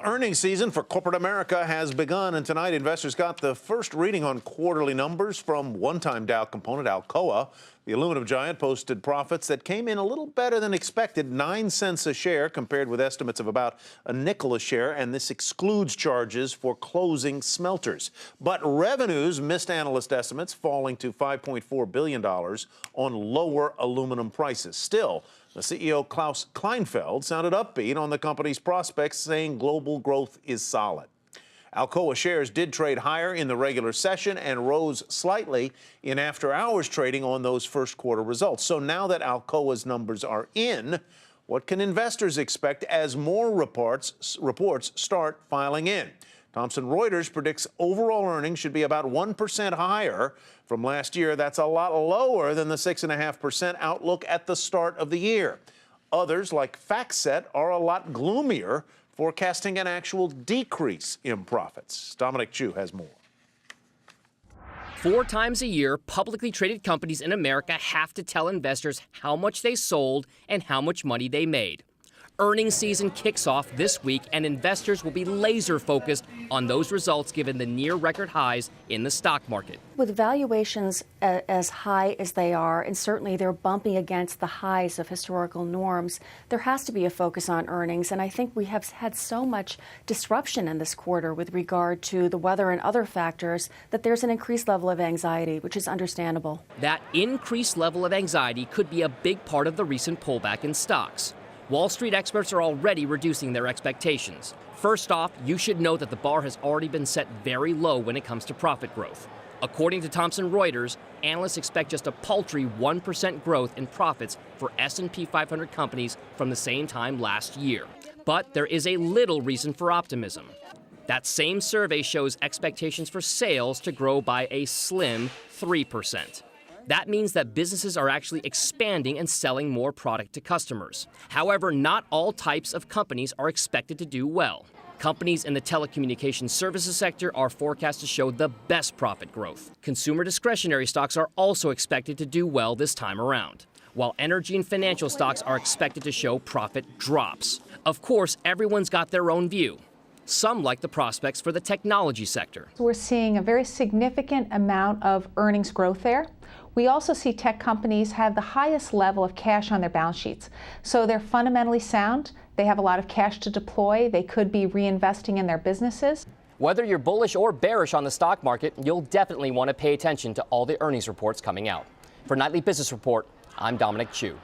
Earnings season for corporate America has begun, and tonight investors got the first reading on quarterly numbers from one-time Dow component Alcoa. The aluminum giant posted profits that came in a little better than expected, 9 cents a share compared with estimates of about a nickel a share, and this excludes charges for closing smelters. But revenues missed analyst estimates, falling to $5.4 billion on lower aluminum prices. Still, the CEO, Klaus Kleinfeld, sounded upbeat on the company's prospects, saying global growth is solid. Alcoa shares did trade higher in the regular session and rose slightly in after-hours trading on those first quarter results. So now that Alcoa's numbers are in, what can investors expect as more reports start filing in? Thomson Reuters predicts overall earnings should be about 1% higher from last year. That's a lot lower than the 6.5% outlook at the start of the year. Others, like FactSet, are a lot gloomier, forecasting an actual decrease in profits. Dominic Chu has more. 4 times a year, publicly traded companies in America have to tell investors how much they sold and how much money they made. Earnings season kicks off this week, and investors will be laser focused on those results given the near record highs in the stock market. With valuations as high as they are, and certainly they're bumping against the highs of historical norms, there has to be a focus on earnings. And I think we have had so much disruption in this quarter with regard to the weather and other factors that there's an increased level of anxiety, which is understandable. That increased level of anxiety could be a big part of the recent pullback in stocks. Wall Street experts are already reducing their expectations. First off, you should know that the bar has already been set very low when it comes to profit growth. According to Thomson Reuters, analysts expect just a paltry 1% growth in profits for S&P 500 companies from the same time last year. But there is a little reason for optimism. That same survey shows expectations for sales to grow by a slim 3%. That means that businesses are actually expanding and selling more product to customers. However, not all types of companies are expected to do well. Companies in the telecommunications services sector are forecast to show the best profit growth. Consumer discretionary stocks are also expected to do well this time around, while energy and financial stocks are expected to show profit drops. Of course, everyone's got their own view. Some like the prospects for the technology sector. We're seeing a very significant amount of earnings growth there. We also see tech companies have the highest level of cash on their balance sheets. So they're fundamentally sound. They have a lot of cash to deploy. They could be reinvesting in their businesses. Whether you're bullish or bearish on the stock market, you'll definitely want to pay attention to all the earnings reports coming out. For Nightly Business Report, I'm Dominic Chu.